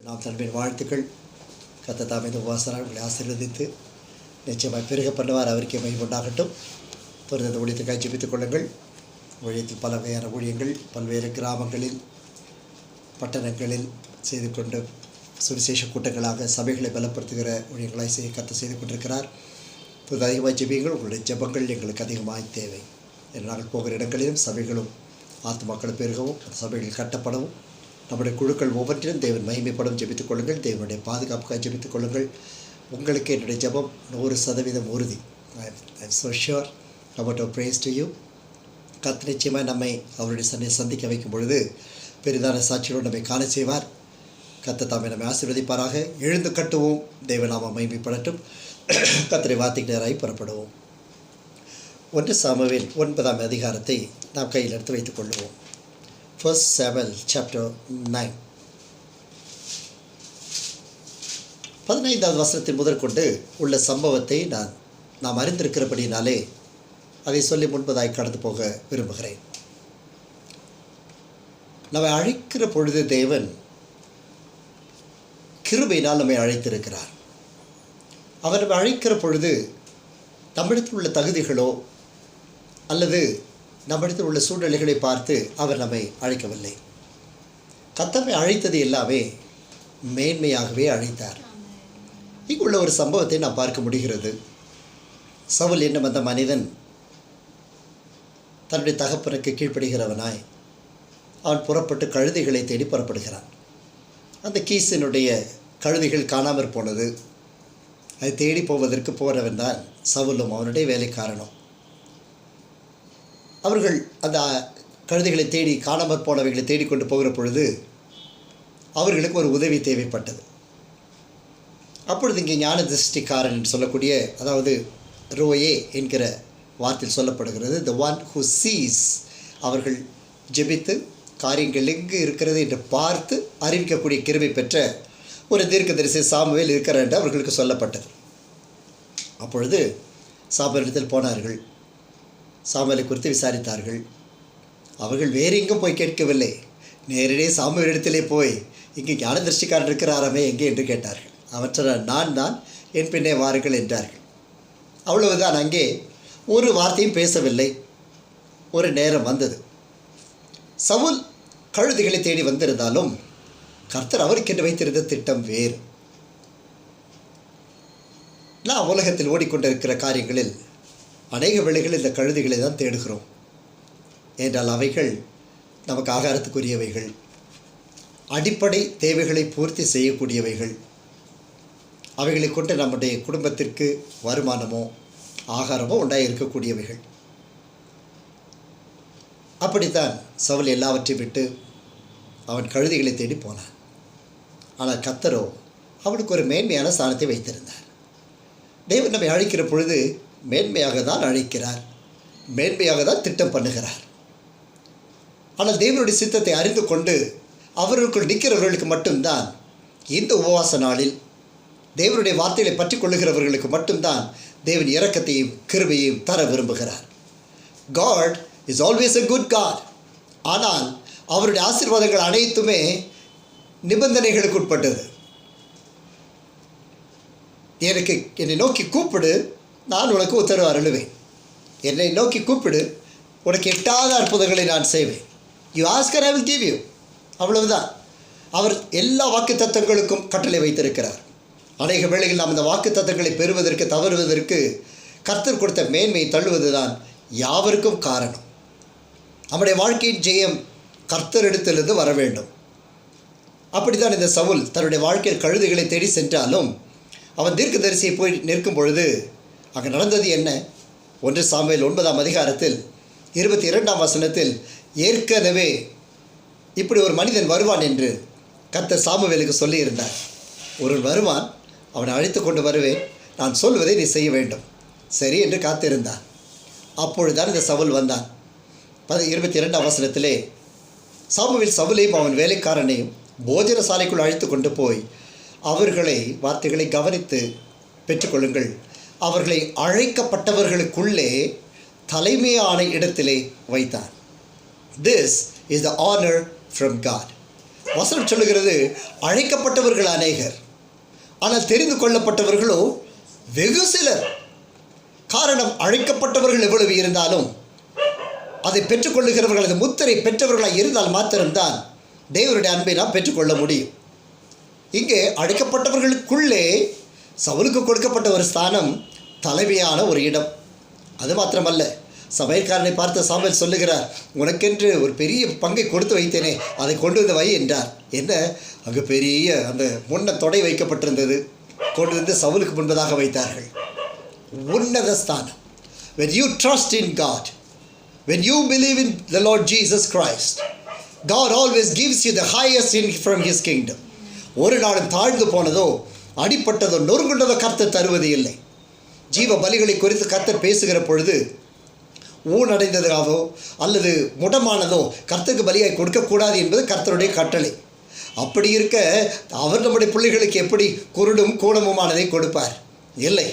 நாம் தன்மையின் வாழ்த்துக்கள். கர்த்தர் தாமே இந்த உபவாசனால் உங்களை ஆசீர்வதித்து நிச்சயமாக பெருக பண்ணுவார். அவருக்கே மகிமை உண்டாகட்டும். தொடர்ந்து இந்த ஊழியத்துக்காக ஜெபித்துக் கொள்ளுங்கள். ஊழியத்தில் பல வகையான ஊழியங்கள் பல்வேறு கிராமங்களில் பட்டணங்களில் செய்து கொண்டு சுவிசேஷ கூட்டங்களாக சபைகளை பலப்படுத்துகிற ஊழியங்களாய் கர்த்தர் செய்து கொண்டிருக்கிறார். இப்போது அதிகமாக ஜெபியுங்கள். உங்களுடைய ஜெபங்கள் எங்களுக்கு அதிகமாக தேவை. நாங்கள் போகிற இடங்களிலும் சபைகளும் ஆத்துமாக்கள் பெருகவும் சபைகள் கட்டப்படவும் நம்முடைய குழுக்கள் ஒவ்வொன்றிலும் தேவன் மகிமைப்படும். ஜெபித்துக் கொள்ளுங்கள். தேவனுடைய பாதுகாப்புக்காக ஜெபித்துக் கொள்ளுங்கள். உங்களுக்கு என்னுடைய ஜெபம் 100% உறுதி. I am so sure about our praise to you. கர்த்தர் நிச்சயமாக நம்மை அவருடைய சந்திக்க வைக்கும் பொழுது பெரிதான சாட்சியோடு நம்மை காண செய்வார். கர்த்தர் தாமே நம்மை ஆசீர்வதிப்பாராக. எழுந்து கட்டுவோம். தேவநாம மகிமைப்படட்டும். கர்த்தரை வார்த்தைக்கு நேராய் புறப்படுவோம். 1 சாமுவேல் 9ஆம் அதிகாரத்தை நாம் கையில் எடுத்து வைத்துக் கொள்ளுவோம். 1 Samuel chapter 9. 15வது வசனத்தின் முதற்கொண்டு உள்ள சம்பவத்தை நாம் அறிந்திருக்கிறபடினாலே அதை சொல்லி முன்பதாய் கடந்து போக விரும்புகிறேன். நம்மை அழைக்கிற பொழுது தேவன் கிருபையினால் நம்மை அழைத்திருக்கிறார். அவர் நம்மை அழைக்கிற பொழுது நம்மிடத்தில் உள்ள தகுதிகளோ அல்லது நம்மிடத்தில் உள்ள சூழ்நிலைகளை பார்த்து அவர் நம்மை அழைக்கவில்லை. கர்த்தரை அழைத்தது எல்லாமே மேன்மையாகவே அழைத்தார். இங்குள்ள ஒரு சம்பவத்தை நாம் பார்க்க முடிகிறது. சவுல் என்னும் அந்த மனிதன் தன்னுடைய தகப்பனுக்கு கீழ்ப்படுகிறவனாய் அவன் புறப்பட்டு கழுதைகளை தேடி புறப்படுகிறான். அந்த கீசினுடைய கழுதைகள் காணாமற் போனது. அதை தேடி போவதற்கு போனவன் தான் சவுலும் அவனுடைய வேலைக்காரனும். அவர்கள் அந்த கழுதைகளை தேடி காணாமற் போனவைகளை தேடிக்கொண்டு போகிற பொழுது அவர்களுக்கு ஒரு உதவி தேவைப்பட்டது. அப்பொழுது இங்கே ஞான திருஷ்டிக்காரன் என்று சொல்லக்கூடிய, அதாவது ரோயே என்கிற வார்த்தையில் சொல்லப்படுகிறது, த ஒன் ஹூ சீஸ். அவர்கள் ஜெபித்து காரியங்கள் எங்கு இருக்கிறது என்று பார்த்து அறிவிக்கக்கூடிய கிருபை பெற்ற ஒரு தீர்க்கதரிசி சாமுவேல் இருக்கிறார் என்று அவர்களுக்கு சொல்லப்பட்டது. அப்பொழுது சாமுவேலிடத்தில் போனார்கள். சாமுவேலை குறித்து விசாரித்தார்கள். அவர்கள் வேறு எங்கும் போய் கேட்கவில்லை. நேரடியே சாமுவேலிடத்திலே போய் இங்கே ஞான திருஷ்டிக்காரன் இருக்கிறாராமே எங்கே என்று கேட்டார்கள். அவற்றால் நான் தான், என் பின்னே வாருங்கள் என்றார்கள். அவ்வளவுதான். அங்கே ஒரு வார்த்தையும் பேசவில்லை. ஒரு நேரம் வந்தது. சவுல் கழுதைகளை தேடி வந்திருந்தாலும் கர்த்தர் அவருக்கென்று வைத்திருந்த திட்டம் வேறு. நான் உலகத்தில் ஓடிக்கொண்டிருக்கிற காரியங்களில் அநேக வேளைகள் இந்த கழுதைகளை தான் தேடுகிறோம். என்றால் அவைகள் நமக்கு ஆகாரத்துக்குரியவைகள், அடிப்படை தேவைகளை பூர்த்தி செய்யக்கூடியவைகள், அவைகளை கொண்டு நம்முடைய குடும்பத்திற்கு வருமானமோ ஆகாரமோ உண்டாக இருக்கக்கூடியவைகள். அப்படித்தான் சவுல் எல்லாவற்றையும் விட்டு அவன் கழுதைகளை தேடி போனான். ஆனால் கர்த்தரோ அவனுக்கு ஒரு மேன்மையான ஸ்தானத்தை வைத்திருந்தார். தேவன் நம்மை அழைக்கிற பொழுது மேன்மையாக தான் அழைக்கிறார், மேன்மையாக தான் திட்டம் பண்ணுகிறார். ஆனால் தேவனுடைய சித்தத்தை அறிந்து கொண்டு அவர்களுக்குள் நிற்கிறவர்களுக்கு மட்டும்தான் இந்த உபவாச நாளில் தேவனுடைய வார்த்தைகளை பற்றி கொள்ளுகிறவர்களுக்கு மட்டும்தான் தேவன் இரக்கத்தையும் கிருபையையும் தர விரும்புகிறார். God is always a good God. ஆனால் அவருடைய ஆசீர்வாதங்கள் அனைத்துமே நிபந்தனைகளுக்கு உட்பட்டது. என்னை நோக்கி கூப்பிடு, நான் உனக்கு உத்தரவு அருளுவேன். என்னை நோக்கி கூப்பிடு, உனக்கு எட்டாத அற்புதங்களை நான் செய்வேன். You ask I will give you. அவ்வளவுதான். அவர் எல்லா வாக்கு தத்தங்களுக்கும் கட்டளை வைத்திருக்கிறார். அநேக வேளைகளில் நாம் இந்த வாக்கு தத்தங்களை பெறுவதற்கு தவறுவதற்கு கர்த்தர் கொடுத்த மேன்மையை தள்ளுவது தான் யாவருக்கும் காரணம். நம்முடைய வாழ்க்கையின் ஜெயம் கர்த்தரிடத்திலிருந்து வர வேண்டும். அப்படித்தான் இந்த சவுல் தன்னுடைய வாழ்க்கையில் கழுதைகளை தேடி சென்றாலும் அவன் தீர்க்கதரிசியை போய் நிற்கும் பொழுது அங்கே நடந்தது என்ன? 1 சாமுவேல் 9ஆம் அதிகாரத்தில் 22ஆம் வசனத்தில் ஏற்கனவே இப்படி ஒரு மனிதன் வருவான் என்று கர்த்தர் சாமுவேலுக்கு சொல்லியிருந்தார். ஒரு வருவான், அவனை அழைத்து கொண்டு வருவேன், நான் சொல்வதை நீ செய்ய வேண்டும். சரி என்று காத்திருந்தான். அப்பொழுதுதான் இந்த சவுல் வந்தான். 22ஆம் வசனத்திலே சாமுவேல் சவுலையும் அவன் வேலைக்காரனையும் போஜன சாலைக்குள் அழைத்து கொண்டு போய் வார்த்தைகளை கவனித்து பெற்றுக்கொள்ளுங்கள். அவர்களை அழைக்கப்பட்டவர்களுக்குள்ளே தலைமையான இடத்திலே வைத்தான். This is the honor from God. வசனம் சொல்லுகிறது, அழைக்கப்பட்டவர்கள் அநேகர், ஆனால் தெரிந்து கொள்ளப்பட்டவர்களோ வெகு சிலர். காரணம், அழைக்கப்பட்டவர்கள் எவ்வளவு இருந்தாலும் அதை பெற்றுக்கொள்ளுகிறவர்கள், அந்த முத்திரை பெற்றவர்களாக இருந்தால் மாத்திரம்தான் தேவனுடைய அன்பை நாம் பெற்றுக்கொள்ள முடியும். இங்கே அழைக்கப்பட்டவர்களுக்குள்ளே சவுலுக்கு கொடுக்கப்பட்ட ஒரு ஸ்தானம், தலைமையான ஒரு இடம். அது மாத்திரமல்ல, சமையற்காரனை பார்த்த சாமுவேல் சொல்லுகிறார், உனக்கென்று ஒரு பெரிய பங்கை கொடுத்து வைத்தேனே, அதை கொண்டு வந்து வை என்றார். என்ன, அங்கே பெரிய அந்த முன்ன தொடை வைக்கப்பட்டிருந்தது, கொண்டு வந்து சவுலுக்கு முன்பதாக வைத்தார்கள். உன்னத ஸ்தானம். When you trust in God, when you believe in the Lord Jesus Christ, God always gives you the highest in from His kingdom. ஒரு நாளும் தாழ்ந்து போனதோ, அடிப்பட்டதோ, நொறுங்குண்டதோ கர்த்தர் தருவது இல்லை. ஜீவ பலிகளை குறித்து கர்த்தர் பேசுகிற பொழுது, ஊனடைந்ததாகவோ அல்லது முடமானதோ கர்த்தருக்கு பலியாய் கொடுக்கக்கூடாது என்பது கர்த்தருடைய கட்டளை. அப்படி இருக்க அவர் நம்முடைய பிள்ளைகளுக்கு எப்படி குருடும் கூடமுமானதை கொடுப்பார்? இல்லை,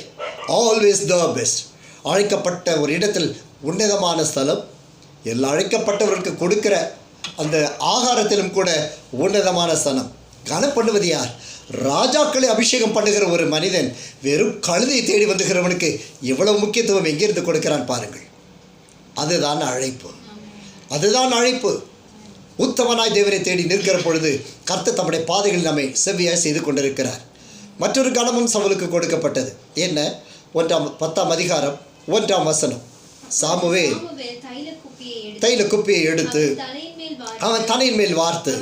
ஆல்வேஸ் த பெஸ்ட். அழைக்கப்பட்ட ஒரு இடத்தில் உன்னதமான ஸ்தலம், எல்லா அழைக்கப்பட்டவர்களுக்கு கொடுக்கிற அந்த ஆகாரத்திலும் கூட உன்னதமான ஸ்தலம். கனம் பண்ணுவது யார்? ராஜாக்களை அபிஷேகம் பண்ணுகிற ஒரு மனிதன் வெறும் கழுதை தேடி வந்துகிறவனுக்கு எவ்வளவு முக்கியத்துவம் எங்கிருந்து கொடுக்கிறான் பாருங்கள். அதுதான் அழைப்பு, அதுதான் அழைப்பு. உத்தமனாய் தேவனை தேடி நிற்கிற பொழுது கர்த்தர் தம்முடைய பாதைகளில் நம்மை செவ்வியாய் செய்து கொண்டிருக்கிறார். மற்றொரு கணமும் சவுலுக்கு கொடுக்கப்பட்டது. என்ன? 10ஆம் அதிகாரம் 1ஆம் வசனம். சாமுவேல் தைல குப்பியை எடுத்து அவன் தலையின் மேல் வார்த்து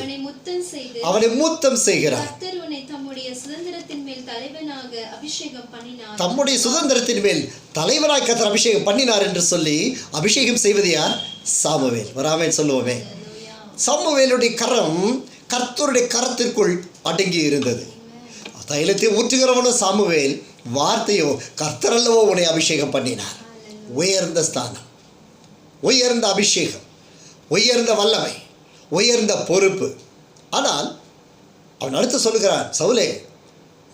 அவனை முத்தம் செய்கிறார். தம்முடைய சுதந்திரத்தின் மேல் தலைவனாய் கர்த்தர் அபிஷேகம் பண்ணினார் என்று சொல்லி அபிஷேகம் செய்வது யார்? சாமுவேல். வராமேன் சொல்லுவோமே. சாமுவேலுடைய கரம் கர்த்தருடைய கரத்திற்குள் அடங்கி இருந்தது. தைலத்தை ஊற்றுகிறவனோ சாமுவேல், வார்த்தையோ கர்த்தர் அல்லவோ உன்னை அபிஷேகம் பண்ணினார். உயர்ந்த ஸ்தானம், உயர்ந்த அபிஷேகம், உயர்ந்த வல்லமை, உயர்ந்த பொறுப்பு. ஆனால் அவன் அடுத்து சொல்லுகிறான், சவுலே,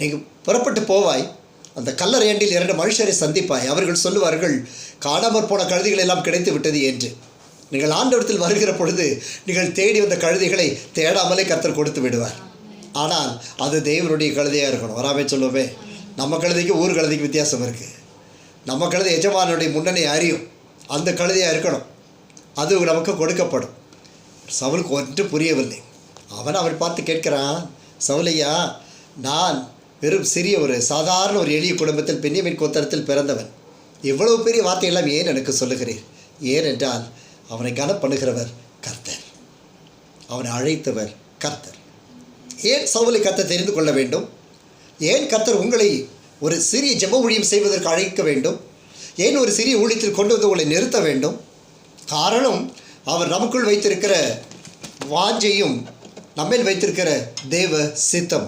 நீங்கள் புறப்பட்டு போவாய், அந்த கல்லறையண்டில் 2 மனுஷரை சந்திப்பாய். அவர்கள் சொல்லுவார்கள், காணாமற் போன கழுதைகள் எல்லாம் கிடைத்து விட்டது என்று. நீங்கள் ஆண்டவரத்தில் வருகிற பொழுது நீங்கள் தேடி வந்த கழுதைகளை தேடாமலே கர்த்தர் கொடுத்து விடுவார். ஆனால் அது தேவனுடைய கழுதையாக இருக்கணும். வராமே சொல்லுவோமே, நம்ம கழுதைக்கு ஊர் கழுதைக்கு வித்தியாசம் இருக்குது. நம்ம கழுதை எஜமானுடைய முன்னணி அறியும், அந்த கழுதையாக இருக்கணும். அது நமக்கு கொடுக்கப்படும். சவுலுக்கு ஒன்று புரியவில்லை. அவன் பார்த்து கேட்கிறான், சவுலையா, நான் வெறும் சிறிய ஒரு சாதாரண ஒரு எளிய குடும்பத்தில் பென்யமீன் கோத்திரத்தில் பிறந்தவன், இவ்வளவு பெரிய வார்த்தையெல்லாம் ஏன் எனக்கு சொல்லுகிறீர்? ஏனென்றால் அவனை கனம் பண்ணுகிறவர் கர்த்தர், அவனை அழைத்தவர் கர்த்தர். ஏன் சவுலை கர்த்தர் தெரிந்து கொள்ள வேண்டும்? ஏன் கர்த்தர் உங்களை ஒரு சிறிய ஜெப ஊழியம் செய்வதற்கு அழைக்க வேண்டும்? ஏன் ஒரு சிறிய ஊழியத்தில் கொண்டு வந்து உங்களை நிறுத்த வேண்டும்? காரணம், அவர் நமக்குள் வைத்திருக்கிற வாஞ்சையும் நம்மில் வைத்திருக்கிற தேவ சித்தம்.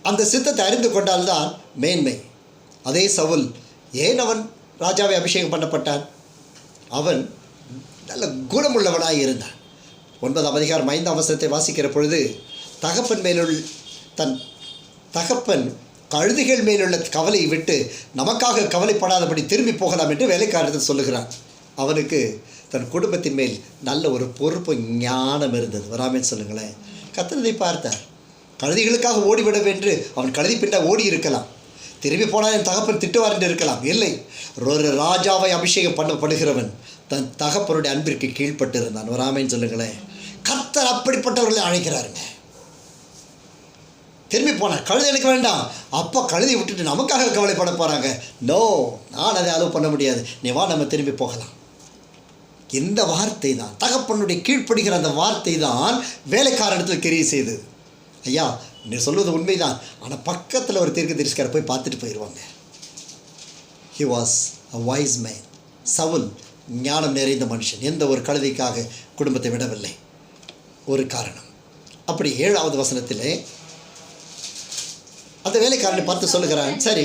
அந்த சித்தத்தை அறிந்து கொண்டால்தான் மேன்மை. அதே சவுல் ஏன் அவன் ராஜாவை அபிஷேகம் பண்ணப்பட்டான்? அவன் நல்ல குணமுள்ளவனாக இருந்தான். 9ஆம் அதிகாரம் 5ஆம் வசனத்தை வாசிக்கிற பொழுது, தன் தகப்பன் கழுதைகள் மேலுள்ள கவலையை விட்டு நமக்காக கவலைப்படாதபடி திரும்பி போகலாம் என்று வேலைக்காரர்கள் சொல்லுகிறான். அவனுக்கு தன் குடும்பத்தின் மேல் நல்ல ஒரு பொறுப்பு ஞானம் இருந்தது. வராமல் சொல்லுங்களேன். கர்த்தரை பார்த்தார். கழுதைகளுக்காக ஓடிவிடும் என்று அவன் கழுதி பின்னால் ஓடி இருக்கலாம், திரும்பி போனால் என் தகப்பன் திட்டுவார் என்று இருக்கலாம். இல்லை, ஒரு ராஜாவை அபிஷேகம் பண்ணப்படுகிறவன் தன் தகப்பனுடைய அன்பிற்கு கீழ்பட்டு இருந்தான். வராமேன்னு சொல்லுங்களேன். கர்த்தர் அப்படிப்பட்டவர்களை அழைக்கிறாருங்க. திரும்பி போனார், கழுதை எனக்கு வேண்டாம். அப்போ கழுதை விட்டுட்டு நமக்காக கவலைப்பட போகிறாங்க. நோ, நான் அதை அலோவ் பண்ண முடியாது, நீ வா, நம்ம திரும்பி போகலாம். இந்த வார்த்தை தான், தகப்பனுடைய கீழ்ப்படுகிற அந்த வார்த்தை தான் வேலைக்காரனிடத்தில் கிரியை செய்தது. ஐயா, நீ சொல்வது உண்மைதான், ஆனால் பக்கத்தில் ஒரு தீர்க்கதரிசிக்கார போய் பார்த்துட்டு போயிடுவாங்க. He was a wise man. Saul ஞானம் நிறைந்த மனுஷன். எந்த ஒரு கழுதைக்காக குடும்பத்தை விடவில்லை. ஒரு காரணம். அப்படி 7ஆவது வசனத்திலே அந்த வேலைக்காரனை பார்த்து சொல்லுகிறான், சரி,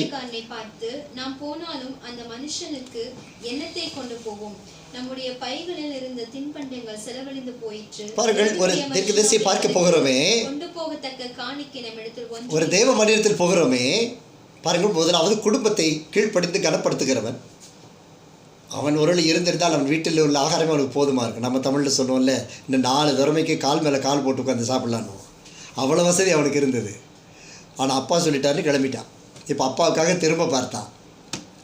நாம் போனாலும் அந்த மனுஷனுக்கு எண்ணத்தை கொண்டு போவோம், நம்முடைய பைகளில் இருந்த தின்பண்டங்கள் செலவழிந்து போயிற்று. பாருங்கள், ஒரு தீர்க்கதரிசியை பார்க்க போகிறோமே, கொண்டு போகத்தக்க காணிக்கை நம்மிடத்தில் ஒரு தேவ மனிதத்தில் போகிறோமே. பாருங்கள், முதலாவது குடும்பத்தை கீழ்ப்படுத்தி கனப்படுத்துகிறவன். அவன் ஒரு இருந்திருந்தால் அவன் வீட்டில் உள்ள ஆகாரமே அவனுக்கு போதுமா இருக்கும். நம்ம தமிழில் சொல்லுவோம்ல, இந்த 4 தடவைக்கு கால் மேலே கால் போட்டு உட்காந்து சாப்பிட்லான்னு. அவ்வளோ வசதி அவனுக்கு இருந்தது. ஆனால் அப்பா சொல்லிட்டாருன்னு கிளம்பிட்டான். இப்போ அப்பாவுக்காக திரும்ப பார்த்தான்.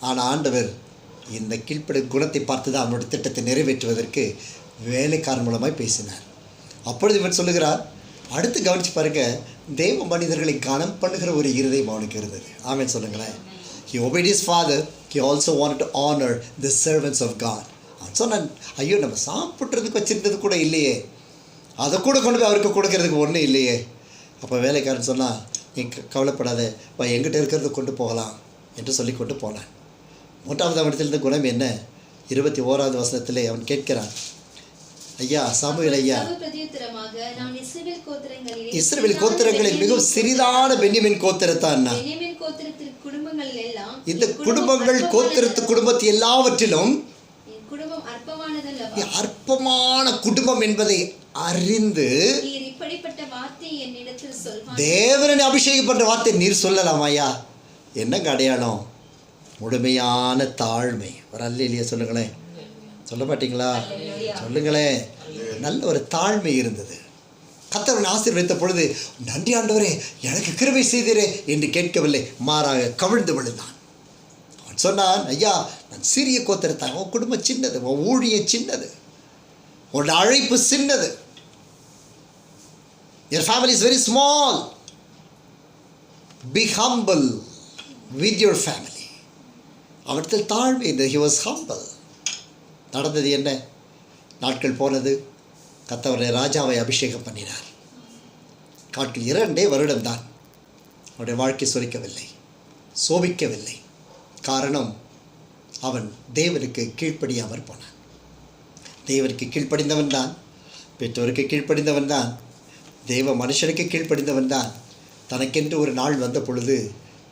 ஆனால் ஆண்டவர் இந்த கீழ்ப்படி குணத்தை பார்த்து தான் அவனுடைய திட்டத்தை நிறைவேற்றுவதற்கு வேலைக்காரன் மூலமாய் பேசினார். அப்பொழுது இவர் சொல்லுகிறார், அடுத்து கவனித்து பாருங்க, தேவ மனிதர்களை கனம் பண்ணுகிற ஒரு இருதயம் அவனுக்கு இருந்தது. ஆமென் சொல்லுங்களேன். He obeyed his father. He also wanted to honor the servants of God. அவன் சொன்னான், ஐயோ நம்ம சாப்பிட்றதுக்கு வச்சுருந்தது கூட இல்லையே, அதை கூட கொண்டு போய் அவருக்கு கொடுக்கறதுக்கு ஒன்றும் இல்லையே. அப்போ வேலைக்காரன் சொன்னான், நீ கவலைப்படாத, எங்கிட்ட இருக்கிறத கொண்டு போகலாம் என்று சொல்லி கொண்டு போனான். 3வது அவனிடத்திலிருந்த குணம் என்ன? 21வது வசனத்திலே அவன் கேட்கிறான், ஐயா சாமுவேல் ஐயா, இஸ்ரவேல் கோத்திரங்களில் மிகவும் சிறிதான பென்யமீன் கோத்திரத்தான். இந்த குடும்பங்கள் கோத்திரத்து குடும்பத்தை எல்லாவற்றிலும் அற்பமான குடும்பம் என்பதை அறிந்து தேவனை அபிஷேகம் பண்ற வார்த்தை நீர் சொல்லலாம் ஐயா. என்னங்க அடையாளம்? முழுமையான தாழ்மை. ஒரு அல்லேலூயா சொல்லுங்களேன். சொல்ல மாட்டீங்களா? சொல்லுங்களேன். நல்ல ஒரு தாழ்மை இருந்தது. கர்த்தர் ஆசீர்வதித்த பொழுது, நன்றி ஆண்டவரே எனக்கு கிருபை செய்தீரே என்று கேட்கவில்லை, மாறாக கவிழ்ந்து விழுந்தான். அவன் சொன்னான், ஐயா நான் சிறிய கோத்திரத்தான், உன் குடும்பம் சின்னது, உன் ஊழியம் சின்னது, உன் அழைப்பு சின்னது. Your family is very small. Be humble with your family. அவற்றில் தாழ்மை இருந்தது. He was humble. நடந்தது என்ன? நாட்கள் போனது. கர்த்தர் ராஜாவை அபிஷேகம் பண்ணினார். நாட்கள் 2 வருடம்தான். அவருடைய வாழ்க்கை சொரிக்கவில்லை, சோபிக்கவில்லை. காரணம், அவன் தேவனுக்கு கீழ்ப்படியாமல் போனான். தேவனுக்கு கீழ்ப்படிந்தவன் தான், பெற்றோருக்கு கீழ்ப்படிந்தவன் தான், தேவ மனுஷனுக்கு கீழ்ப்படிந்தவன் தான். தனக்கென்று ஒரு நாள் வந்த பொழுது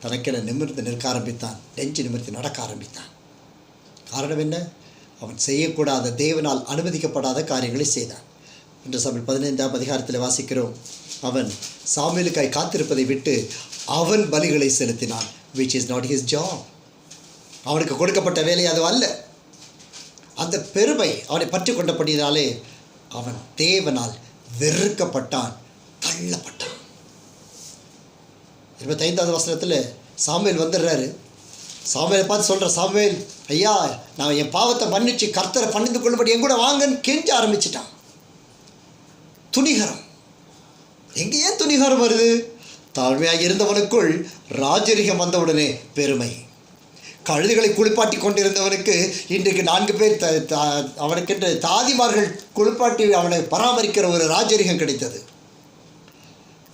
தனக்கென நிமிர்ந்து நிற்க ஆரம்பித்தான், நெஞ்சு நிமிர்ந்து நடக்க ஆரம்பித்தான். காரணம் என்ன? அவன் செய்யக்கூடாத, தேவனால் அனுமதிக்கப்படாத காரியங்களை செய்தான். என்று சாமுவேல் 15ஆம் அதிகாரத்தில் வாசிக்கிறோம், அவன் சாமுவேலுக்காய் காத்திருப்பதை விட்டு அவன் பலிகளை செலுத்தினான். which is not his job. அவனுக்கு கொடுக்கப்பட்ட வேலை அது அல்ல. அந்த பெருமை அவனை பற்றி கொண்டபடினாலே அவன் தேவனால் வெறுக்கப்பட்டான், தள்ளப்பட்டான். 25வது வசனத்தில் சாமுவேல் வந்துடுறாரு. சாமுவேலை பார்த்து சொல்கிற, சாமுவேல் ஐயா நான் என் பாவத்தை மன்னிச்சு கர்த்தரை பணிந்து கொள்ளும்படி என் கூட வாங்கன்னு கெஞ்ச ஆரம்பிச்சிட்டான். துணிகரம். எங்கே ஏன் துணிகரம் வருது? தாழ்மையாக இருந்தவனுக்குள் ராஜரிகம் வந்தவுடனே பெருமை. கழுதுகளை குளிப்பாட்டி கொண்டிருந்தவனுக்கு இன்றைக்கு 4 பேர் அவனுக்கென்று தாதிமார்கள் குளிப்பாட்டி அவனை பராமரிக்கிற ஒரு ராஜரிகம் கிடைத்தது.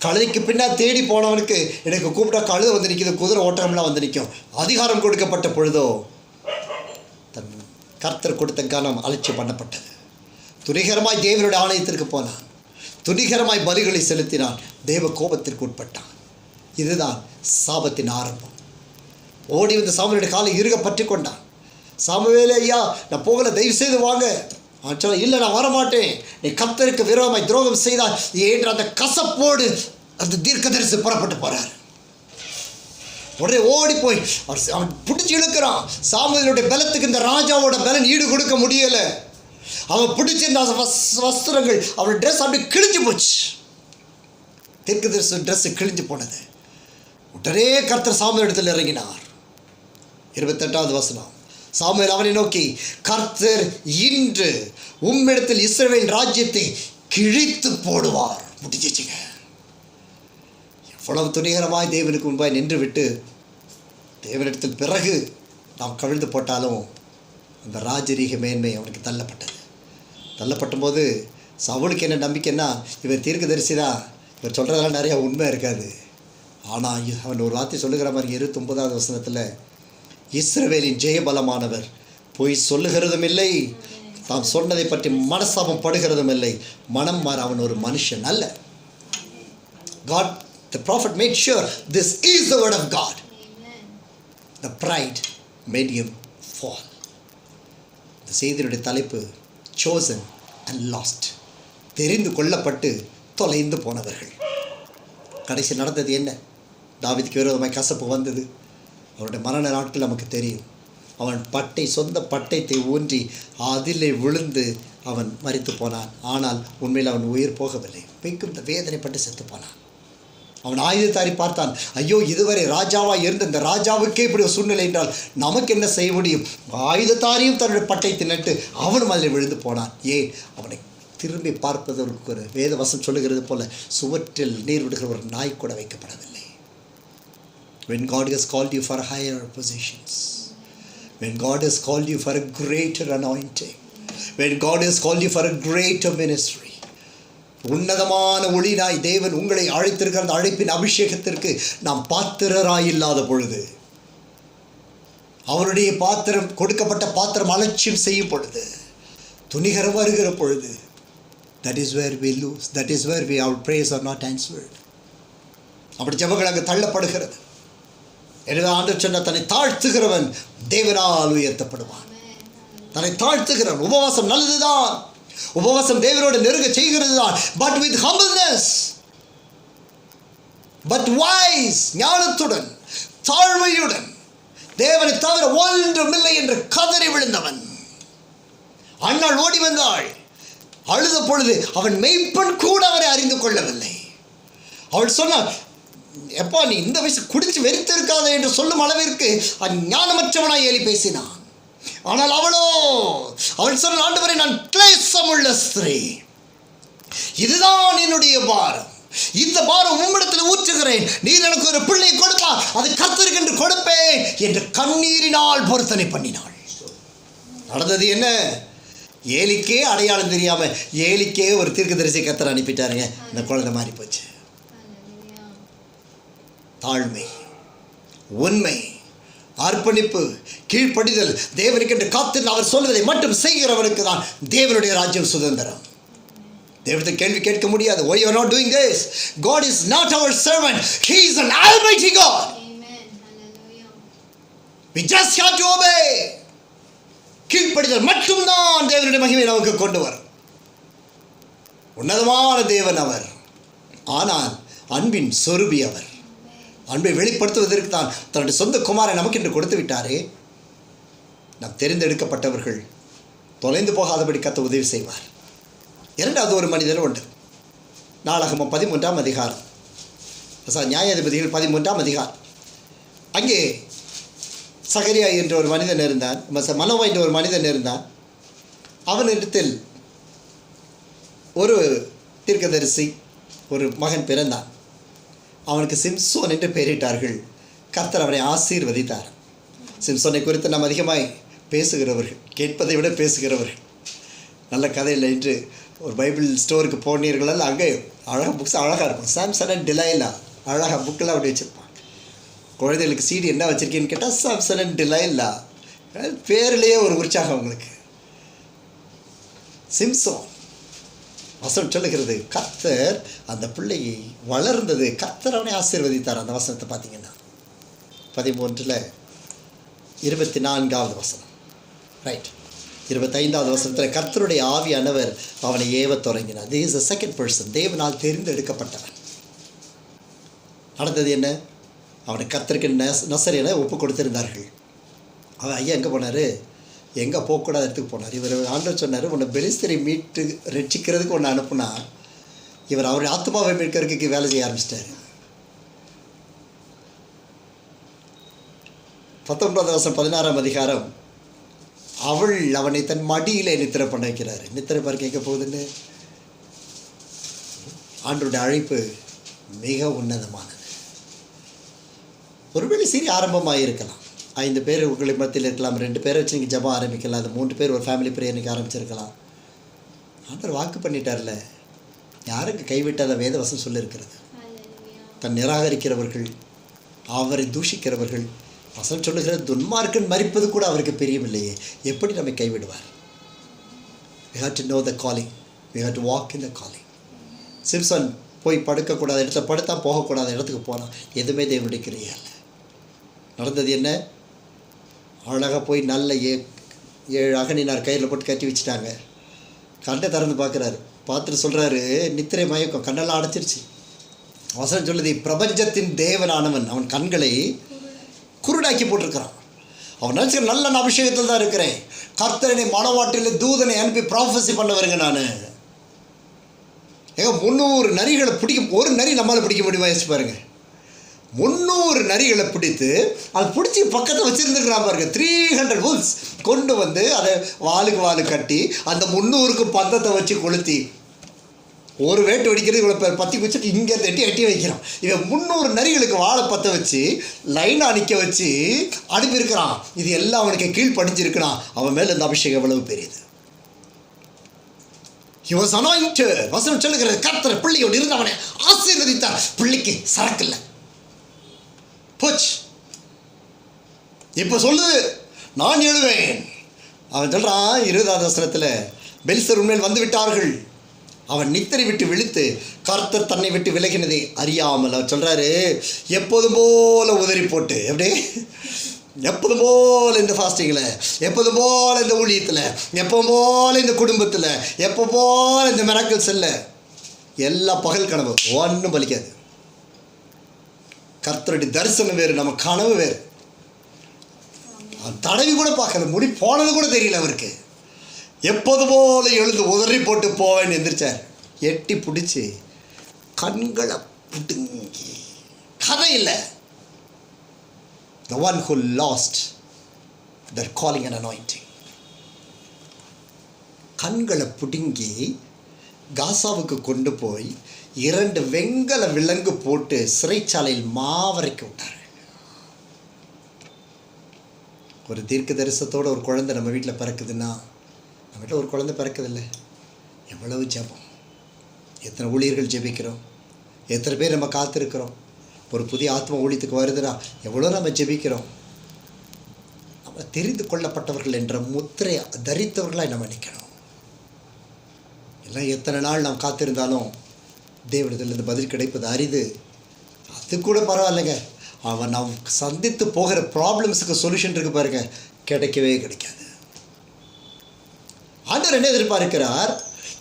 கழுதைக்கு பின்னால் தேடி போனவனுக்கு எனக்கு கூப்பிட்டா கழுதை வந்து நிற்கிது, குதிரை ஓட்டம்லாம் வந்து நிற்கும். அதிகாரம் கொடுக்கப்பட்ட பொழுதோ தன் கர்த்தர் கொடுத்த கனம் அலட்சியம் பண்ணப்பட்டது. துணிகரமாய் தேவனுடைய ஆலயத்திற்கு போனான், துணிகரமாய் பலிகளை செலுத்தினான், தேவ கோபத்திற்கு உட்பட்டான். இதுதான் சாபத்தின் ஆரம்பம். ஓடி வந்து சாமுவேலுடைய காலை இறுக பற்றி கொண்டான். சாமுவேலே ஐயா நான் போகல, தயவு செய்து வாங்க. அவன் சொல்ல, இல்லை நான் வரமாட்டேன், நீ கர்த்தருக்கு விரோதமாய் துரோகம் செய்தால் என்ற அந்த கசப்போடு அந்த தீர்க்கதரிசி புறப்பட்டு போறார். உடனே ஓடி போய் அவன் பிடிச்சி இழுக்கிறான். சாமுவேலுடைய பலத்துக்கு இந்த ராஜாவோட பலன் ஈடு கொடுக்க முடியலை. அவன் பிடிச்சிருந்த வஸ்திரங்கள் அவன் ட்ரெஸ் அப்படி கிழிஞ்சு போச்சு. தீர்க்கதரிசி ட்ரெஸ் கிழிஞ்சு போனது. உடனே கர்த்தர் சாமுவேல் இடத்தில் இறங்கினார். 28வது வசனம், சாமுவேல் அவனை நோக்கி, கர்த்தர் இன்று உம்மிடத்தில் இஸ்ரவேல் ராஜ்யத்தை கிழித்து போடுவார். முடிச்சிச்சுங்க. எவ்வளவு துணிகரமாய் தேவனுக்கு முன்பாய் நின்று விட்டு தேவனிடத்தில் பிறகு நாம் கவிழ்ந்து போட்டாலும் அந்த ராஜரீக மேன்மை அவனுக்கு தள்ளப்பட்டது. தள்ளப்பட்ட போது சவுலுக்கு என்ன நம்பிக்கைன்னா, இவர் தீர்க்கதரிசி தான், இவர் சொல்கிறதெல்லாம் நிறையா உண்மை இருக்காது. ஆனால் அவன் ஒரு வார்த்தை சொல்லுகிற மாதிரி 29வது வசனத்தில், இஸ்ரவேலின் ஜெயபலமானவர் போய் சொல்லுகிறதும் இல்லை, தாம் சொன்னதை பற்றி மனசாபம் படுகிறதும் இல்லை. மனம் மாற அவன் ஒரு மனுஷன் அல்ல. God, the prophet made sure this is the word of God. The pride made him fall. இந்த செய்தியுடைய தலைப்பு chosen and lost. தெரிந்து கொள்ளப்பட்டு தொலைந்து போனவர்கள். கடைசி நடந்தது என்ன? தாவீதுக்கு விரோதமாய் கசப்பு வந்தது. அவருடைய மரண நாட்கள் நமக்கு தெரியும். அவன் சொந்த பட்டயத்தை ஊன்றி அதிலே விழுந்து அவன் மரித்து போனான். ஆனால் உண்மையில் அவன் உயிர் போகவில்லை, மிகுந்த வேதனைப்பட்டு செத்து போனான். அவன் ஆயுததாரி பார்த்தான். ஐயோ, இதுவரை ராஜாவாக இருந்த இந்த ராஜாவுக்கே இப்படி ஒரு சூழ்நிலை என்றால் நமக்கு என்ன செய்ய முடியும்? ஆயுதத்தாரியும் தன்னுடைய பட்டயத்தை நட்டு அவனும் அதில் விழுந்து போனான். ஏன்? அவனை திரும்பி பார்ப்பதற்கு ஒரு வேத வசனம் சொல்லுகிறது போல சுவற்றில் நீர் விடுகிற ஒரு நாய் கூட வைக்கப்படவில்லை. When God has called you for higher positions, when God has called you for a greater anointing, when God has called you for a greater ministry, உன்னதமான ஒளினாய் தேவன் உங்களை அழைத்திருக்கிற அந்த அழைப்பின் அபிஷேகத்திற்கு நாம் பாத்திரராயில்லாத பொழுது, அவருடைய பாத்திரம், கொடுக்கப்பட்ட பாத்திரம் அலட்சியம் செய்யும் பொழுது, துணிகரம் வருகிற பொழுது, that is where we lose, that is where our prayers are not answered. அப்படி ஜெபங்கள் அங்கு தள்ளப்படுகிறது. எனவே ஆண்டவர் சொன்ன, தன்னை தாழ்த்துகிறவன் தேவனால் உயர்த்தப்படுவான். தன்னை தாழ்த்துகிறவன். உபவாசம் நல்லதுதான், உபவாசம் தேவனோடு நெருங்க செய்கிறது தான். But with humbleness, but wise, ஞானத்துடன் தாழ்மையுடன், தேவனை தவிர ஒன்றுமில்லை என்று கதறி விழுந்தவன். அன்னாள் ஓடி வந்தாள். அழுத பொழுது அவன் மெய்ப்பன் கூட அவரை அறிந்து கொள்ளவில்லை. அவள் சொன்னாள், எப்பா நீ இந்த வயசு குடிச்சு வெறித்து இருக்காத என்று சொல்லும் அளவிற்கு ஞானமற்றவனாய் ஏலி பேசினான். ஆனால் அவள் சொன்ன, ஆண்டவரே, நான் கிளேசமுள்ள ஸ்திரீ, இதுதான் என்னுடைய பாரம், இந்த பாரம் உம்மிடத்தில் ஊற்றுகிறேன், நீர் எனக்கு ஒரு பிள்ளையை கொடுப்பா, அது கர்த்தருக்கு என்று கொடுப்பேன் என்று கண்ணீரினால் பொருத்தனை பண்ணினாள். நடந்தது என்ன? ஏலிக்கே அடையாளம் தெரியாம ஏலிக்கே ஒரு தீர்க்கதரிசி கர்த்தர் அனுப்பிட்டாருங்க. இந்த குழந்தை மாறி போச்சு. தாழ்மை, உண்மை, அர்ப்பணிப்பு, கீழ்ப்படிதல், தேவனுக்கு என்று காத்து அவர் சொல்வதை மட்டும் செய்கிறவனுக்கு தான் தேவனுடைய ராஜ்யம் சுதந்திரம். தேவத்தை கேள்வி கேட்க முடியாது. Why you are not doing this? God is not our servant. He is an almighty God. Amen. Hallelujah. We just have to obey. கீழ்ப்படிதல் மட்டும்தான் தேவனுடைய மகிமை நமக்கு கொண்டு வரும். உன்னதமான தேவன் அவர். ஆனால் அன்பின் சொரூபி அவர். அன்பை வெளிப்படுத்துவதற்கு தான் தன்னுடைய சொந்த குமாரை நமக்கு என்று கொடுத்து விட்டாரே. நாம் தெரிந்தெடுக்கப்பட்டவர்கள் தொலைந்து போகாதபடி கர்த்தர் உதவி செய்வார். இரண்டாவது ஒரு மனிதர் உண்டு. நாளாகமம் 13ஆம் அதிகாரம், நியாயாதிபதிகள் 13ஆம் அதிகாரம். அங்கே சகரியா என்ற ஒரு மனிதன் இருந்தான், மனோவா என்ற ஒரு மனிதன் இருந்தான். அவனிடத்தில் ஒரு தீர்க்கதரிசி ஒரு மகன் பிறந்தான். அவனுக்கு சிம்சோன் என்று பெயரிட்டார்கள். கர்த்தர் அவனை ஆசீர்வதித்தார். சிம்சோனை குறித்து நாம் அதிகமாய் பேசுகிறவர்கள், கேட்பதை விட பேசுகிறவர்கள். நல்ல கதை இல்லை என்று ஒரு பைபிள் ஸ்டோருக்கு போனீர்களால் அங்கே அழகாக புக்ஸ் அழகாக இருக்கும். சாம்சன் அண்ட் டிலைலா அழகாக புக்கெல்லாம் அப்படி வச்சுருப்பாங்க. குழந்தைகளுக்கு சீடி என்ன வச்சுருக்கேன்னு கேட்டால் சாம்சன் அண்ட் டிலைலா, பேர்லேயே ஒரு உற்சாகம் உங்களுக்கு. சிம்சோன் வசனம் சொல்லுகிறது, கர்த்தர் அந்த பிள்ளையை வளர்ந்தது, கர்த்தர் அவனை ஆசீர்வதித்தார். அந்த வசனத்தை பார்த்தீங்கன்னா 13:24 வசனம், ரைட். 25வது வசனத்தில் கர்த்தருடைய ஆவியானவர் அவனை ஏவ தொடங்கினார். This is the second person, தேவனால் தெரிந்தெடுக்கப்பட்டவன். நடந்தது என்ன? அவனை கர்த்தருக்கு நசரேயனை ஒப்பு கொடுத்திருந்தார்கள். அவன் ஐயா எங்கே போனார்? எங்கே போகக்கூடாத இடத்துக்கு போனார். இவர் ஆண்டவர் சொன்னார், உன்னை பெலிஸ்தரை மீட்டு ரட்சிக்கிறதுக்கு ஒன்று அனுப்புனா, இவர் அவருடைய ஆத்மாவை மீட்கிறதுக்கு வேலை செய்ய ஆரம்பிச்சிட்டார். 19வது வசனம் 16ஆம் அதிகாரம். அவள் அவனை தன் மடியில் நித்திரை பண்ண வைக்கிறார். நித்திரை பார்க்க கேட்க போகுதுன்னு. ஆண்டவருடைய அழைப்பு மிக உன்னதமானது. ஒருவேளை சரி ஆரம்பமாக இருக்கலாம். 5 பேர் உங்களை மத்தியில் இருக்கலாம், 2 பேரை வச்சு நீங்கள் ஜபம் ஆரம்பிக்கலாம், அது 3 பேர் ஒரு ஃபேமிலி ப்ரேயர் நீங்கள் ஆரம்பிச்சிருக்கலாம். ஆண்டவர் வாக்கு பண்ணிட்டார்ல, யாருக்கு கைவிட்டாத வேத வசனம் சொல்லியிருக்கிறது. தன் நிராகரிக்கிறவர்கள், அவரை தூஷிக்கிறவர்கள், வசனம் சொல்லுகிற துன்மார்க்கன் மரிப்பது கூட அவருக்கு பிரியமில்லையே, எப்படி நம்மை கைவிடுவார்? We have to know the calling. We have to walk in the calling. Simpson போய் படுக்கக்கூடாத இடத்துல படுத்தா, போகக்கூடாத இடத்துக்கு போனான். எதுவுமே தேவனுடைய கிரியை இல்லை. நடந்தது என்ன? அழகாக போய் நல்ல 7 அகனினார் கையில் போட்டு கட்டி வச்சுட்டாங்க. கண்ணை திறந்து பார்க்குறாரு. பார்த்துட்டு சொல்கிறாரு, நித்திரை மயக்கம், கண்ணெல்லாம் அடைச்சிருச்சு. வசனம் சொல்லுது, பிரபஞ்சத்தின் தேவனானவன் அவன் கண்களை குருடாக்கி போட்டிருக்கிறான். அவன் நினச்சிக்கிற நல்ல அபிஷேகத்தில் தான் இருக்கிறேன், கர்த்தரனை மனவாட்டில் தூதனை அனுப்பி ப்ராஃபஸி பண்ண வருங்க நான். ஏங்க 300 நரிகளை பிடிக்கும், ஒரு நரி நம்மளால் பிடிக்க முடியுமா? யோசிச்சு பாருங்க. 300 நரிகளை பிடித்து அதை பிடிச்சி பக்கத்தில் வச்சுருந்துருக்கிறான் பாருங்க. 300 wolves கொண்டு வந்து அதை வாளுக்கு வாலு கட்டி அந்த 300க்கு பந்தத்தை வச்சு கொளுத்தி ஒரு வேட்டு வெடிக்கிறது இவ்வளோ பற்றி வச்சுட்டு இங்கே எட்டி வைக்கிறான். இவன் 300 நரிகளுக்கு வாழை பற்ற வச்சு லைனாக நிற்க வச்சு அனுப்பியிருக்கிறான். இது எல்லாம் அவனுக்கு கீழ் படிஞ்சிருக்கிறான். அவன் மேலே இந்த அபிஷேகம் எவ்வளவு பெரியது. He was anointed. வசனம் சொல்லுகிறது, கர்த்தர் பிள்ளையோடு இருந்து அவனை ஆசீர்வதித்தார். பிள்ளைக்கு சரக்கில்லை, போச்சு. இப்போ சொல்லு, நான் எழுவேன். அவன் சொல்கிறான் 20வது வசனத்தில், பெலிஸ்தர் உண்மையில் வந்து விட்டார்கள். அவன் நித்திரை விட்டு விழித்து கர்த்தர் தன்னை விட்டு விலகினதை அறியாமல். அவர் சொல்கிறாரு, எப்போதும் போல உதறி போட்டு, அப்படியே எப்போதும் போல் இந்த ஃபாஸ்டிங்கில், எப்போதும் போல் இந்த ஊழியத்தில், எப்போதும் போல் இந்த குடும்பத்தில், எப்போ போல் இந்த மிராக்கிள்ஸ் இல்லை, எல்லா பகல் கனவு ஒன்றும் பலிக்காது. கர்த்தருடைய தரிசனம் வேறு, நம்ம கனவு வேறு. தடவி கூட பார்க்கல, முடி போனது கூட தெரியல அவருக்கு. எப்போது போல எழுந்து உதறி போட்டு போவேன்னு எந்திரிச்சார். எட்டி பிடிச்சி கண்களை புடுங்கி, கதை இல்லை. The one who lost their calling and anointing. கண்களை பிடுங்கி காசாவுக்கு கொண்டு போய் 2 வெங்கல விலங்கு போட்டு சிறைச்சாலையில் மாவரைக்க விட்டார்கள். ஒரு தீர்க்க தரிசனத்தோட ஒரு குழந்தை நம்ம வீட்டில் பிறக்குதுன்னா, நம்ம வீட்டில் ஒரு குழந்தை பிறக்குதில்லை, எவ்வளவு ஜெபம், எத்தனை ஊழியர்கள் ஜெபிக்கிறோம், எத்தனை பேர் நம்ம காத்திருக்கிறோம். ஒரு புதிய ஆத்ம ஊழியத்துக்கு வருதுன்னா எவ்வளோ நம்ம ஜெபிக்கிறோம். நம்ம தெரிந்து கொள்ளப்பட்டவர்கள் என்ற முத்திரை தரித்தவர்களாக நம்ம நிற்கணும். எல்லாம் எத்தனை நாள் நாம் காத்திருந்தாலும் தேவனிடத்திலிருந்து பதில் கிடைப்பது அரிது. அது கூட பரவாயில்லைங்க. அவன் நாம் சந்தித்து போகிற ப்ராப்ளம்ஸுக்கு சொல்யூஷன் இருக்கு பாருங்க, கிடைக்கவே கிடைக்காது. ஆண்டவர் என்ன எதிர்பார்க்கிறார்?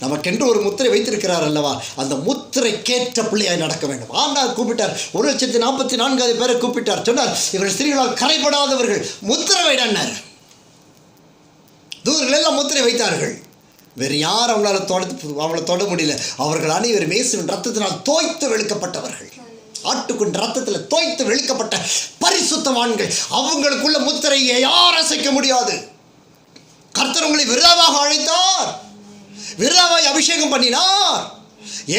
நமக்கென்று ஒரு முத்திரை வைத்திருக்கிறார் அல்லவா, அந்த முத்திரை கேட்ட பிள்ளையாய் நடக்க வேண்டும். ஆண்டார் கூப்பிட்டார், 1,44,000 பேரை கூப்பிட்டார். சொன்னார், இவர்கள் ஸ்திரீகளால் கரைபடாதவர்கள், முத்திரை வைடார். தூதர்கள் எல்லாம் முத்திரை வைத்தார்கள். வேறு யார் அவளை தொட முடியல. அவர்கள் அனைவரும் இயேசுவின் ரத்தத்தினால் தோய்த்து வெளுக்கப்பட்டவர்கள், ஆட்டுக்குண்ட ரத்தத்தில் தோய்த்து வெளுக்கப்பட்ட பரிசுத்தவான்கள். அவங்களுக்குள்ள முத்திரையை யார் அசைக்க முடியாது. கர்த்தர் உங்களை விருதாவாக அழைத்தார், விருதாவாய் அபிஷேகம் பண்ணினார்.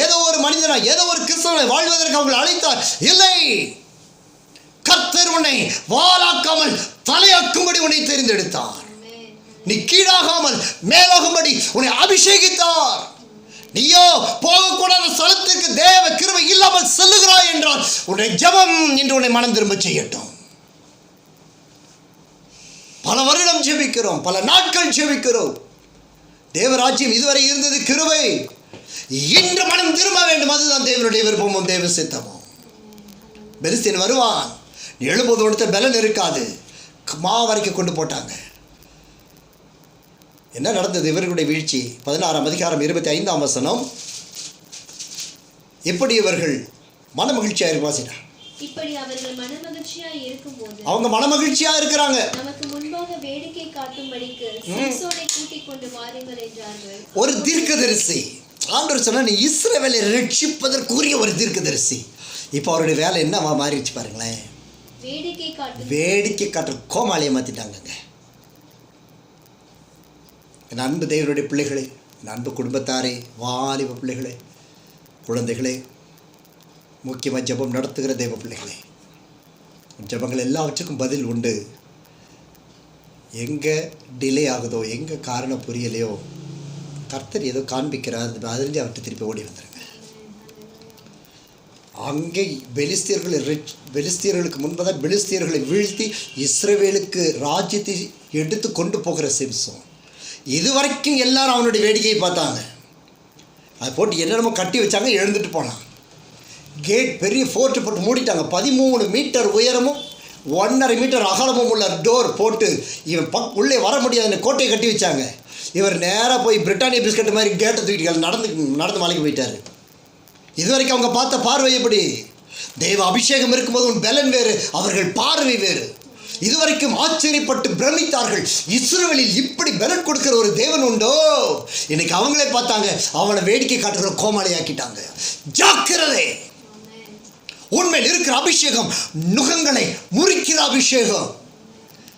ஏதோ ஒரு மனிதனா, ஏதோ ஒரு கிறிஸ்தவனை வாழ்வதற்கு அவங்களை அழைத்தார் இல்லை. கர்த்தர் உன்னை வாளாக்காமல் தலையாக்கும்படி உன்னை தெரிந்தெடுத்தார். நீ கீழாகாமல் மேலாகும்படி உன்னை அபிஷேகித்தார். நீயோ போகக்கூடாத ஸ்தலத்துக்கு தேவ கிருபை இல்லாமல் செல்லுகிறாய் என்றால் உன்னை ஜெபம் என்று உன்னை மனம் திரும்ப செய்யட்டும். பல வருடம் ஜெபிக்கிறோம், பல நாட்கள் ஜெபிக்கிறோம். தேவராஜ்யம் இதுவரை இருந்தது கிருபை, இன்று மனம் திரும்ப வேண்டும். அதுதான் தேவனுடைய விருப்பமும் தேவ சித்தமும். பெலிஸ்தீன் வருவான், எழுபது ஒருத்த பலன் இருக்காது, மாவரைக்கு கொண்டு போட்டாங்க. என்ன நடந்தது? இவர்களுடைய வீழ்ச்சி 16ஆம் அதிகாரம் 25ஆம் வசனம். இப்படி இவர்கள் மனமகிழ்ச்சியாக வாசினார். இப்படி அவர்கள் மனமகிழ்ச்சியாய் இருக்கும்போது, அவங்க மனமகிழ்ச்சியா இருக்கிறாங்க, நமக்கு முன்பாக வேடிக்கை காட்டும்படிக்கு சிம்சோனை கூட்டிக் கொண்டு வாருங்கள் என்றார்கள். ஒரு தீர்க்கதரிசி. ஆண்டவர் சொன்னா, நீ இஸ்ரவேலை ரட்சிப்பதற்குரிய ஒரு தீர்க்கதரிசி. இப்போ அவருடைய வேலை என்ன மாறிடுச்சு பாருங்களேன். வேடிக்கை காட்டுற கோமாளியை மாத்திட்டாங்க. என் அன்பு தேவனுடைய பிள்ளைகளே, என் அன்பு குடும்பத்தாரே, வாலிப பிள்ளைகளே, குழந்தைகளே, முக்கியமாக ஜெபம் நடத்துகிற தேவ பிள்ளைகளே, ஜெபங்கள் எல்லாவற்றுக்கும் பதில் உண்டு. எங்கே டிலே ஆகுதோ, எங்கே காரணம் புரியலையோ, கர்த்தர் ஏதோ காண்பிக்கிறார், அதிலிருந்து அவர்கிட்ட திருப்பி ஓடி வந்துடுங்க. அங்கே பெலிஸ்தியர்களுக்கு முன்பதாக பெலிஸ்தியர்களை வீழ்த்தி இஸ்ரவேலுக்கு ராஜ்யத்தை எடுத்து கொண்டு போகிற சிம்சோன். இதுவரைக்கும் எல்லாரும் அவனுடைய வேடிக்கையை பார்த்தாங்க. அதை போட்டு என்னென்னமோ கட்டி வச்சாங்க, எழுந்துட்டு போனான். கேட் பெரிய ஃபோர்ட்டு போட்டு மூடிட்டாங்க. 13 மீட்டர் உயரமும் 1.5 மீட்டர் அகலமும் உள்ள டோர் போட்டு இவன் உள்ளே வர முடியாதுன்னு கோட்டையை கட்டி வச்சாங்க. இவர் நேராக போய் பிரிட்டானியா பிஸ்கட் மாதிரி கேட்டை தூக்கிட்டு நடந்து மலைக்கு போயிட்டார். இதுவரைக்கும் அவங்க பார்த்த பார்வை எப்படி? தெய்வ அபிஷேகம் இருக்கும்போது உன் பலன் வேறு, அவர்கள் பார்வை வேறு. இதுவரைக்கும் ஆச்சரியப்பட்டு பிரமித்தார்கள். இஸ்ரவேலில் இப்படி பலன் கொடுக்கிற ஒரு தேவன் உண்டோ? இன்னைக்கு அவங்களே பார்த்தாங்க, அவனை வேடிக்கை காட்டுகிற கோமாளியாக்கிட்டாங்க. ஜாக்கிரதை! உண்மையில் இருக்கிற அபிஷேகம் நுகங்களை முறிக்கிற அபிஷேகம்,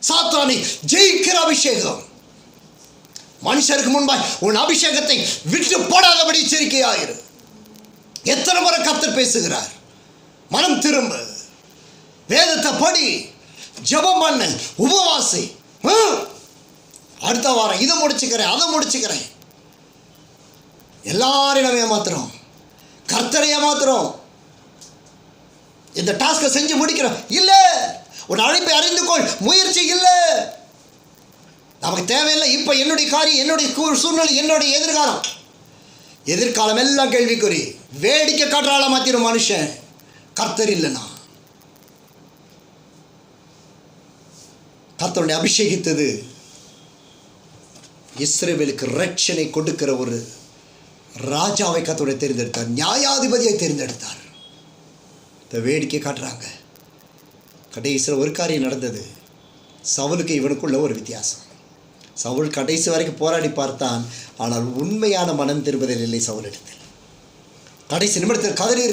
சாத்தானை ஜெயிக்கிற அபிஷேகம். மனுஷருக்கு முன்பாய் உன் அபிஷேகத்தை விட்டு போடாதபடி எச்சரிக்கையாயிரு. எத்தனை முறை கர்த்தர் பேசுகிறார்? மனம் திரும்ப, வேதத்தை படி, ஜெபம் பண்ணு, உபவாசி. அடுத்த வாரம் இதை முடிச்சுக்கிறேன், அதை முடிச்சுக்கிறேன். எல்லாரையும் நம்ம ஏமாத்துறோம், கர்த்தரை ஏமாத்துறோம். இந்த டாஸ்கை செஞ்சு முடிக்கிறோம். இல்லை, உன் அழைப்பை அறிந்து கொள், முயற்சி இல்லை. நமக்கு தேவையில்லை. இப்போ என்னுடைய காரியம், என்னுடைய சூழ்நிலை, என்னுடைய எதிர்காலம் எல்லாம் கேள்விக்குறி. வேடிக்கை காட்டுறாள மாத்திரும் மனுஷன். கர்த்தர் இல்லைனா, கர்த்தருடைய அபிஷேகித்தது இஸ்ரவேலுக்கு ரட்சனை கொடுக்கிற ஒரு ராஜாவை கர்த்தருடைய தேர்ந்தெடுத்தார், நியாயாதிபதியை தேர்ந்தெடுத்தார். இந்த வேடிக்கை காட்டுறாங்க. கடைசியில் ஒரு காரியம் நடந்தது. சவுலுக்கு இவனுக்குள்ள ஒரு வித்தியாசம். சவுல் கடைசி வரைக்கும் போராடி பார்த்தான், ஆனால் உண்மையான மனம் திரும்புதல் இல்லை சவுல் இடத்தில். கடைசி நிமிடத்தில் கதறி